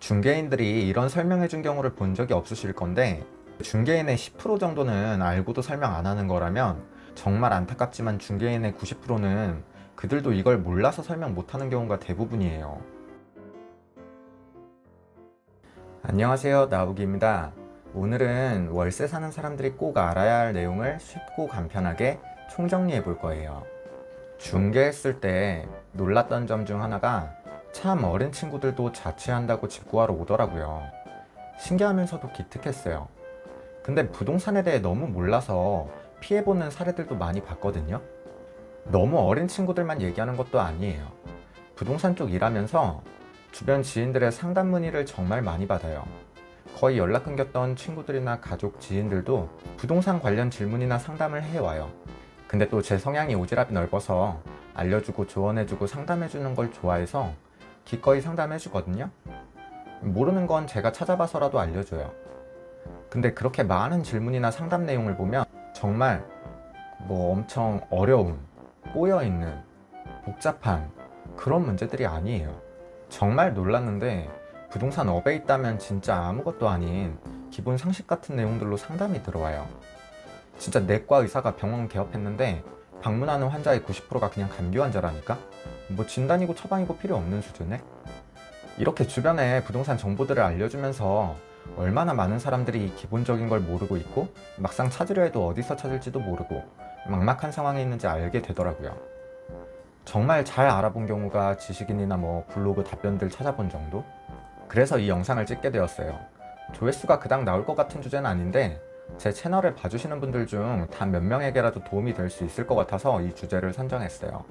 중개인들이 이런 설명해 준 경우를 본 적이 없으실 건데, 중개인의 10% 정도는 알고도 설명 안 하는 거라면 정말 안타깝지만 중개인의 90%는 그들도 이걸 몰라서 설명 못 하는 경우가 대부분이에요. 안녕하세요, 나우기입니다. 오늘은 월세 사는 사람들이 꼭 알아야 할 내용을 쉽고 간편하게 총정리해 볼 거예요. 중개했을 때 놀랐던 점 중 하나가 참 어린 친구들도 자취한다고 집 구하러 오더라고요. 신기하면서도 기특했어요. 근데 부동산에 대해 너무 몰라서 피해보는 사례들도 많이 봤거든요. 너무 어린 친구들만 얘기하는 것도 아니에요. 부동산 쪽 일하면서 주변 지인들의 상담 문의를 정말 많이 받아요. 거의 연락 끊겼던 친구들이나 가족, 지인들도 부동산 관련 질문이나 상담을 해와요. 근데 또 제 성향이 오지랖이 넓어서 알려주고 조언해주고 상담해주는 걸 좋아해서 기꺼이 상담해주거든요. 모르는 건 제가 찾아봐서라도 알려줘요. 근데 그렇게 많은 질문이나 상담 내용을 보면 정말 엄청 어려운, 꼬여있는, 복잡한 그런 문제들이 아니에요. 정말 놀랐는데 부동산 업에 있다면 진짜 아무것도 아닌 기본 상식 같은 내용들로 상담이 들어와요. 진짜 내과 의사가 병원 개업했는데 방문하는 환자의 90%가 그냥 감기 환자라니까? 진단이고 처방이고 필요 없는 수준에? 이렇게 주변에 부동산 정보들을 알려주면서 얼마나 많은 사람들이 이 기본적인 걸 모르고 있고 막상 찾으려 해도 어디서 찾을지도 모르고 막막한 상황에 있는지 알게 되더라고요. 정말 잘 알아본 경우가 지식인이나 블로그 답변들 찾아본 정도? 그래서 이 영상을 찍게 되었어요. 조회수가 그닥 나올 것 같은 주제는 아닌데 제 채널을 봐주시는 분들 중 단 몇 명에게라도 도움이 될 수 있을 것 같아서 이 주제를 선정했어요.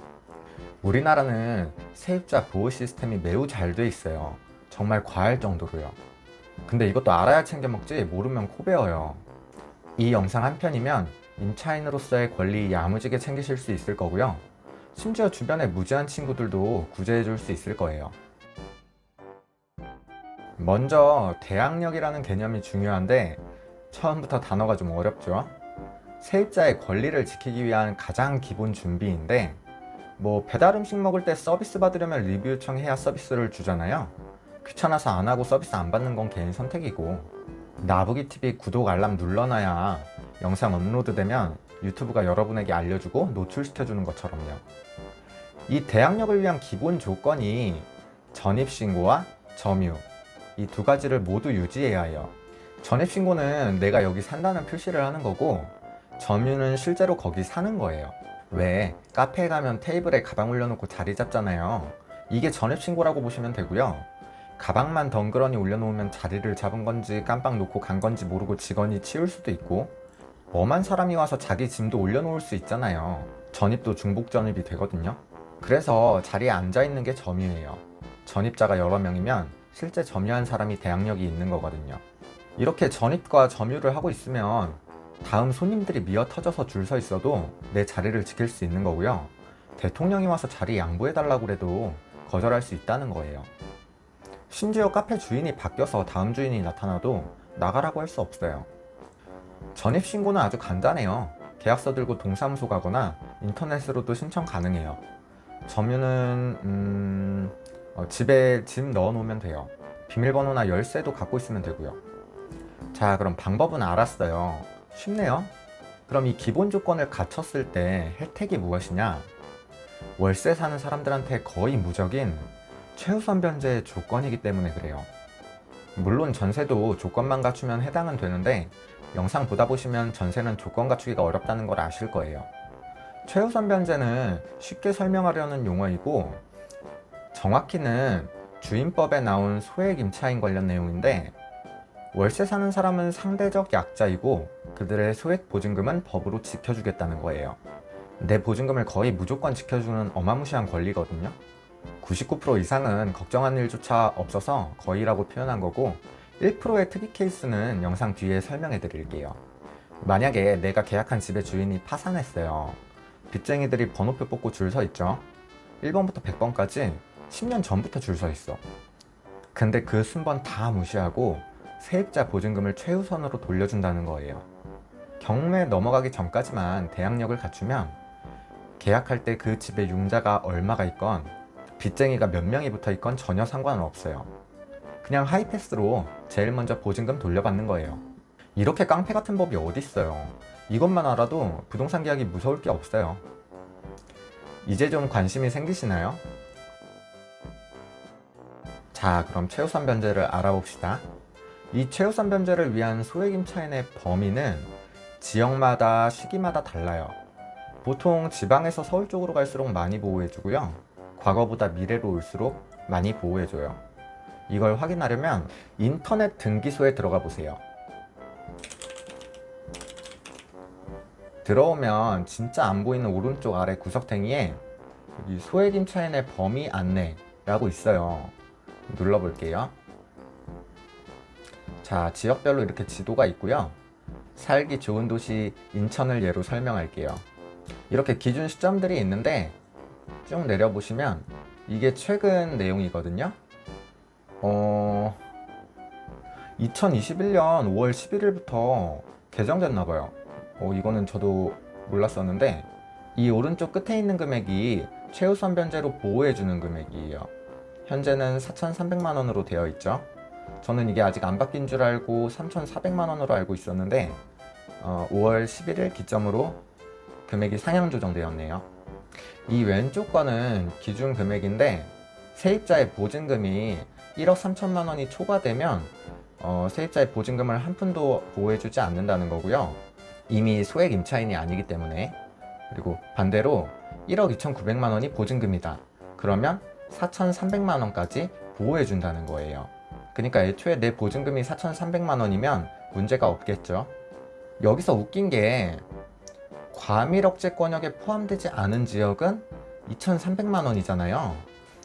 우리나라는 세입자 보호 시스템이 매우 잘 돼 있어요. 정말 과할 정도로요. 근데 이것도 알아야 챙겨 먹지 모르면 코 베어요. 이 영상 한 편이면 임차인으로서의 권리 야무지게 챙기실 수 있을 거고요. 심지어 주변에 무지한 친구들도 구제해 줄 수 있을 거예요. 먼저 대항력이라는 개념이 중요한데 처음부터 단어가 좀 어렵죠. 세입자의 권리를 지키기 위한 가장 기본 준비인데 배달 음식 먹을 때 서비스 받으려면 리뷰 요청해야 서비스를 주잖아요. 귀찮아서 안 하고 서비스 안 받는 건 개인 선택이고, 나부기TV 구독 알람 눌러놔야 영상 업로드 되면 유튜브가 여러분에게 알려주고 노출시켜주는 것처럼요. 이 대항력을 위한 기본 조건이 전입신고와 점유, 이 두 가지를 모두 유지해야 해요. 전입신고는 내가 여기 산다는 표시를 하는 거고, 점유는 실제로 거기 사는 거예요. 왜 카페에 가면 테이블에 가방 올려놓고 자리 잡잖아요. 이게 전입신고라고 보시면 되고요. 가방만 덩그러니 올려놓으면 자리를 잡은 건지 깜빡 놓고 간 건지 모르고 직원이 치울 수도 있고, 엄한 사람이 와서 자기 짐도 올려놓을 수 있잖아요. 전입도 중복 전입이 되거든요. 그래서 자리에 앉아있는 게 점유예요. 전입자가 여러 명이면 실제 점유한 사람이 대항력이 있는 거거든요. 이렇게 전입과 점유를 하고 있으면 다음 손님들이 미어 터져서 줄 서 있어도 내 자리를 지킬 수 있는 거고요. 대통령이 와서 자리 양보해달라고 해도 거절할 수 있다는 거예요. 심지어 카페 주인이 바뀌어서 다음 주인이 나타나도 나가라고 할 수 없어요. 전입신고는 아주 간단해요. 계약서 들고 동사무소 가거나 인터넷으로도 신청 가능해요. 점유는 집에 짐 넣어놓으면 돼요. 비밀번호나 열쇠도 갖고 있으면 되고요. 자, 그럼 방법은 알았어요. 쉽네요. 그럼 이 기본 조건을 갖췄을 때 혜택이 무엇이냐? 월세 사는 사람들한테 거의 무적인 최우선 변제의 조건이기 때문에 그래요. 물론 전세도 조건만 갖추면 해당은 되는데 영상 보다 보시면 전세는 조건 갖추기가 어렵다는 걸 아실 거예요. 최우선 변제는 쉽게 설명하려는 용어이고 정확히는 주임법에 나온 소액 임차인 관련 내용인데, 월세 사는 사람은 상대적 약자이고 그들의 소액 보증금은 법으로 지켜주겠다는 거예요. 내 보증금을 거의 무조건 지켜주는 어마무시한 권리거든요. 99% 이상은 걱정하는 일조차 없어서 거의라고 표현한 거고, 1%의 특이 케이스는 영상 뒤에 설명해 드릴게요. 만약에 내가 계약한 집의 주인이 파산했어요. 빚쟁이들이 번호표 뽑고 줄 서 있죠. 1번부터 100번까지 10년 전부터 줄 서 있어. 근데 그 순번 다 무시하고 세입자 보증금을 최우선으로 돌려준다는 거예요. 경매 넘어가기 전까지만 대항력을 갖추면 계약할 때 그 집에 융자가 얼마가 있건 빚쟁이가 몇 명이 붙어 있건 전혀 상관은 없어요. 그냥 하이패스로 제일 먼저 보증금 돌려받는 거예요. 이렇게 깡패 같은 법이 어디 있어요. 이것만 알아도 부동산 계약이 무서울 게 없어요. 이제 좀 관심이 생기시나요? 자, 그럼 최우선 변제를 알아봅시다. 이 최우선 변제를 위한 소액 임차인의 범위는 지역마다 시기마다 달라요. 보통 지방에서 서울 쪽으로 갈수록 많이 보호해주고요. 과거보다 미래로 올수록 많이 보호해줘요. 이걸 확인하려면 인터넷 등기소에 들어가 보세요. 들어오면 진짜 안 보이는 오른쪽 아래 구석탱이에 여기 소액 임차인의 범위 안내라고 있어요. 눌러볼게요. 자, 지역별로 이렇게 지도가 있고요. 살기 좋은 도시 인천을 예로 설명할게요. 이렇게 기준 시점들이 있는데 쭉 내려보시면 이게 최근 내용이거든요. 2021년 5월 11일부터 개정됐나봐요. 이거는 저도 몰랐었는데 이 오른쪽 끝에 있는 금액이 최우선 변제로 보호해주는 금액이에요. 현재는 4,300만 원으로 되어 있죠. 저는 이게 아직 안 바뀐 줄 알고 3,400만 원으로 알고 있었는데 5월 11일 기점으로 금액이 상향 조정되었네요. 이 왼쪽 거는 기준 금액인데 세입자의 보증금이 1억 3천만 원이 초과되면 세입자의 보증금을 한 푼도 보호해주지 않는다는 거고요. 이미 소액 임차인이 아니기 때문에. 그리고 반대로 1억 2,900만 원이 보증금이다. 그러면 4,300만 원까지 보호해준다는 거예요. 그러니까 애초에 내 보증금이 4,300만 원이면 문제가 없겠죠. 여기서 웃긴 게 과밀억제권역에 포함되지 않은 지역은 2,300만 원이잖아요.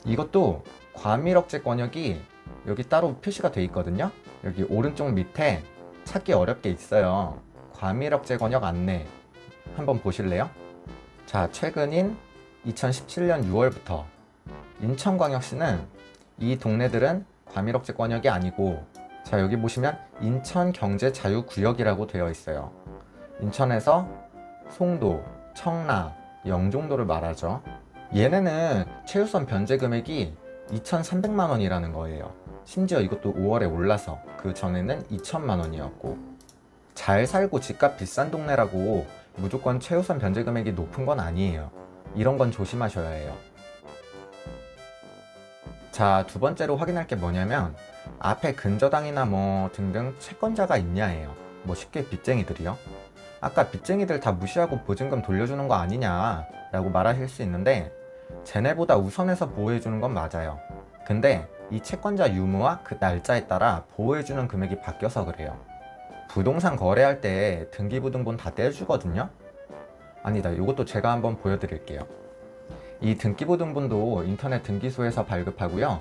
이것도 과밀억제권역이 여기 따로 표시가 돼 있거든요. 여기 오른쪽 밑에 찾기 어렵게 있어요. 과밀억제권역 안내 한번 보실래요? 자, 최근인 2017년 6월부터 인천광역시는 이 동네들은 과밀억제권역이 아니고, 자, 여기 보시면 인천경제자유구역이라고 되어 있어요. 인천에서 송도, 청라, 영종도를 말하죠. 얘네는 최우선 변제 금액이 2,300만 원이라는 거예요. 심지어 이것도 5월에 올라서 그 전에는 2,000만 원이었고. 잘 살고 집값 비싼 동네라고 무조건 최우선 변제 금액이 높은 건 아니에요. 이런 건 조심하셔야 해요. 자, 두 번째로 확인할 게 뭐냐면 앞에 근저당이나 뭐 등등 채권자가 있냐예요. 뭐 쉽게 빚쟁이들이요. 아까 빚쟁이들 다 무시하고 보증금 돌려주는 거 아니냐 라고 말하실 수 있는데 쟤네보다 우선해서 보호해주는 건 맞아요. 근데 이 채권자 유무와 그 날짜에 따라 보호해주는 금액이 바뀌어서 그래요. 부동산 거래할 때 등기부등본 다 떼주거든요. 아니다, 이것도 제가 한번 보여드릴게요. 이 등기부등본도 인터넷 등기소에서 발급하고요.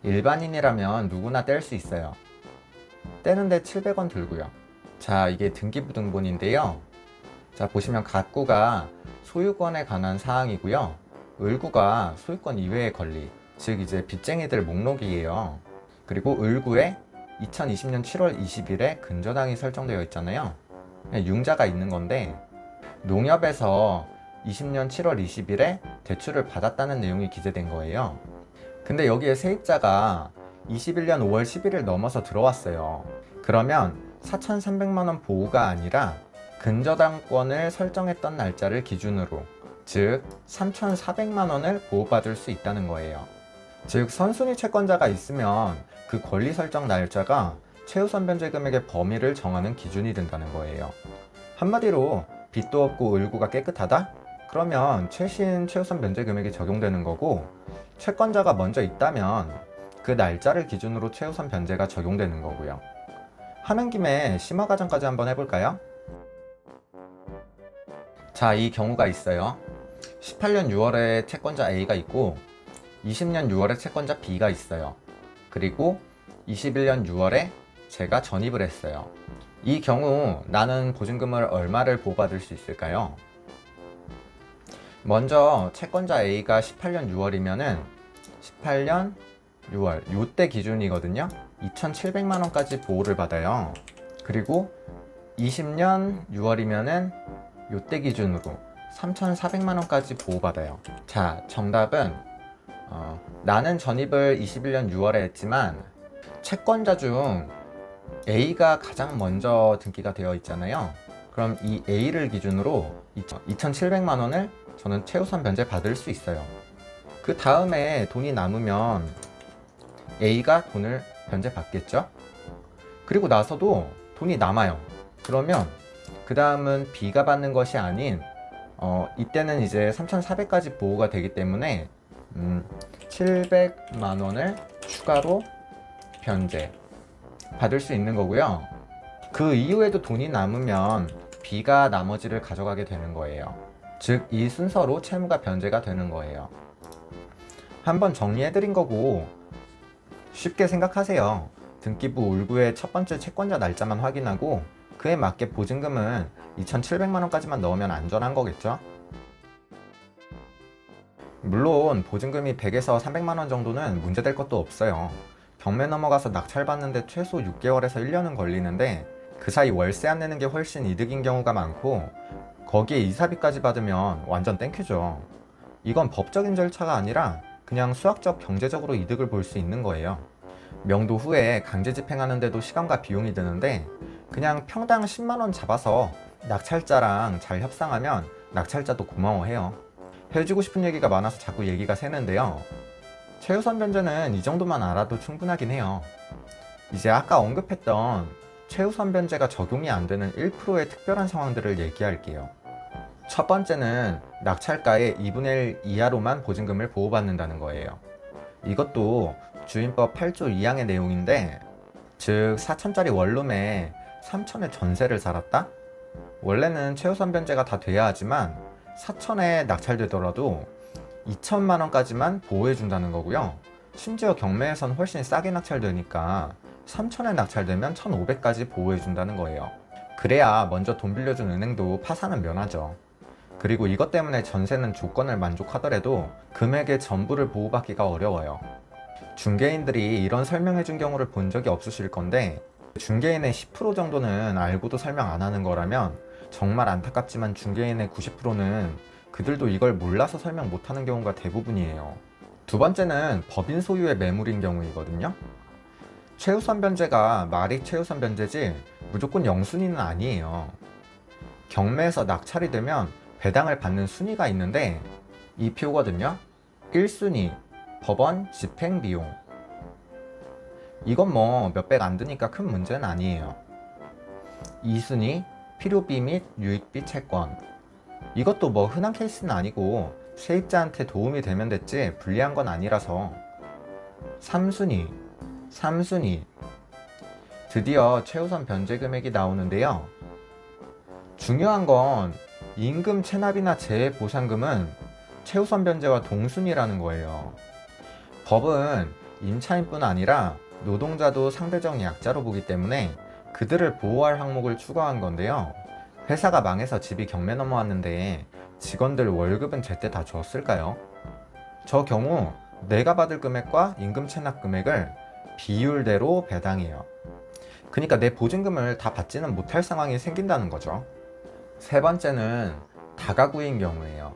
일반인이라면 누구나 뗄 수 있어요. 떼는데 700원 들고요. 자, 이게 등기부등본인데요. 자, 보시면 갑구가 소유권에 관한 사항이고요. 을구가 소유권 이외의 권리, 즉 이제 빚쟁이들 목록이에요. 그리고 을구에 2020년 7월 20일에 근저당이 설정되어 있잖아요. 융자가 있는 건데 농협에서 20년 7월 20일에 대출을 받았다는 내용이 기재된 거예요. 근데 여기에 세입자가 21년 5월 11일 넘어서 들어왔어요. 그러면 4,300만 원 보호가 아니라 근저당권을 설정했던 날짜를 기준으로, 즉 3,400만 원을 보호받을 수 있다는 거예요. 즉 선순위 채권자가 있으면 그 권리 설정 날짜가 최우선 변제 금액의 범위를 정하는 기준이 된다는 거예요. 한마디로 빚도 없고 을구가 깨끗하다? 그러면 최신 최우선 변제 금액이 적용되는 거고, 채권자가 먼저 있다면 그 날짜를 기준으로 최우선 변제가 적용되는 거고요. 하는 김에 심화 가정까지 한번 해볼까요? 자, 이 경우가 있어요. 18년 6월에 채권자 A가 있고 20년 6월에 채권자 B가 있어요. 그리고 21년 6월에 제가 전입을 했어요. 이 경우 나는 보증금을 얼마를 보호받을 수 있을까요? 먼저 채권자 A가 18년 6월이면은 18년 6월 요때 기준이거든요. 2,700만 원까지 보호를 받아요. 그리고 20년 6월이면은 요때 기준으로 3,400만 원까지 보호받아요. 자, 정답은 나는 전입을 21년 6월에 했지만 채권자 중 A가 가장 먼저 등기가 되어 있잖아요. 그럼 이 A를 기준으로 2,700만 원을 저는 최우선 변제 받을 수 있어요. 그 다음에 돈이 남으면 A가 돈을 변제 받겠죠. 그리고 나서도 돈이 남아요. 그러면 그 다음은 B가 받는 것이 아닌 이때는 이제 3,400까지 보호가 되기 때문에 700만 원을 추가로 변제 받을 수 있는 거고요. 그 이후에도 돈이 남으면 B가 나머지를 가져가게 되는 거예요. 즉, 이 순서로 채무가 변제가 되는 거예요. 한번 정리해드린 거고 쉽게 생각하세요. 등기부 올구의 첫 번째 채권자 날짜만 확인하고 그에 맞게 보증금은 2,700만 원까지만 넣으면 안전한 거겠죠? 물론 보증금이 100에서 300만 원 정도는 문제될 것도 없어요. 경매 넘어가서 낙찰받는데 최소 6개월에서 1년은 걸리는데 그 사이 월세 안 내는 게 훨씬 이득인 경우가 많고 거기에 이사비까지 받으면 완전 땡큐죠. 이건 법적인 절차가 아니라 그냥 수학적 경제적으로 이득을 볼 수 있는 거예요. 명도 후에 강제 집행하는데도 시간과 비용이 드는데 그냥 평당 10만 원 잡아서 낙찰자랑 잘 협상하면 낙찰자도 고마워해요. 해주고 싶은 얘기가 많아서 자꾸 얘기가 새는데요. 최우선 변제는 이 정도만 알아도 충분하긴 해요. 이제 아까 언급했던 최우선 변제가 적용이 안 되는 1%의 특별한 상황들을 얘기할게요. 첫 번째는 낙찰가의 2분의 1 이하로만 보증금을 보호받는다는 거예요. 이것도 주임법 8조 2항의 내용인데, 즉 4천짜리 원룸에 3천의 전세를 살았다? 원래는 최우선 변제가 다 돼야 하지만 4천에 낙찰되더라도 2천만 원까지만 보호해 준다는 거고요. 심지어 경매에선 훨씬 싸게 낙찰되니까 3천에 낙찰되면 1,500까지 보호해 준다는 거예요. 그래야 먼저 돈 빌려준 은행도 파산은 면하죠. 그리고 이것 때문에 전세는 조건을 만족하더라도 금액의 전부를 보호받기가 어려워요. 중개인들이 이런 설명해 준 경우를 본 적이 없으실 건데 중개인의 10% 정도는 알고도 설명 안 하는 거라면 정말 안타깝지만 중개인의 90%는 그들도 이걸 몰라서 설명 못 하는 경우가 대부분이에요. 두 번째는 법인 소유의 매물인 경우이거든요. 최우선 변제가 말이 최우선 변제지 무조건 영순위는 아니에요. 경매에서 낙찰이 되면 배당을 받는 순위가 있는데 이 표거든요. 1순위 법원 집행 비용. 이건 뭐 몇백 안 드니까 큰 문제는 아니에요. 2순위 필요비 및 유익비 채권. 이것도 뭐 흔한 케이스는 아니고 세입자한테 도움이 되면 됐지 불리한 건 아니라서. 3순위 드디어 최우선 변제 금액이 나오는데요. 중요한 건 임금 체납이나 재해 보상금은 최우선 변제와 동순위라는 거예요. 법은 임차인뿐 아니라 노동자도 상대적 약자로 보기 때문에 그들을 보호할 항목을 추가한 건데요. 회사가 망해서 집이 경매 넘어왔는데 직원들 월급은 제때 다 줬을까요? 저 경우 내가 받을 금액과 임금 체납 금액을 비율대로 배당해요. 그러니까 내 보증금을 다 받지는 못할 상황이 생긴다는 거죠. 세 번째는 다가구인 경우예요.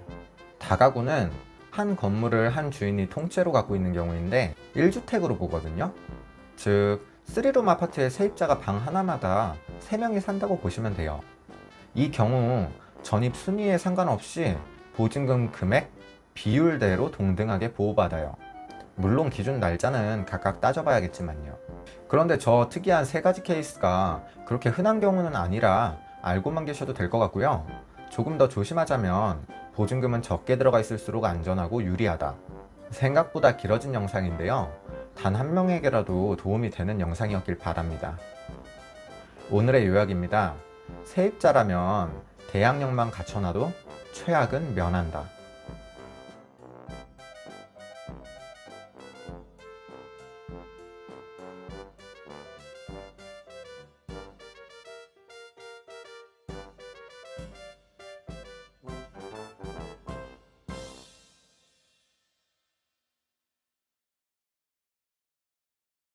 다가구는 한 건물을 한 주인이 통째로 갖고 있는 경우인데 1주택으로 보거든요. 즉 3룸 아파트의 세입자가 방 하나마다 3명이 산다고 보시면 돼요. 이 경우 전입 순위에 상관없이 보증금 금액 비율대로 동등하게 보호받아요. 물론 기준 날짜는 각각 따져봐야겠지만요. 그런데 저 특이한 3가지 케이스가 그렇게 흔한 경우는 아니라 알고만 계셔도 될 것 같고요. 조금 더 조심하자면 보증금은 적게 들어가 있을수록 안전하고 유리하다. 생각보다 길어진 영상인데요. 단 한 명에게라도 도움이 되는 영상이었길 바랍니다. 오늘의 요약입니다. 세입자라면 대항력만 갖춰놔도 최악은 면한다.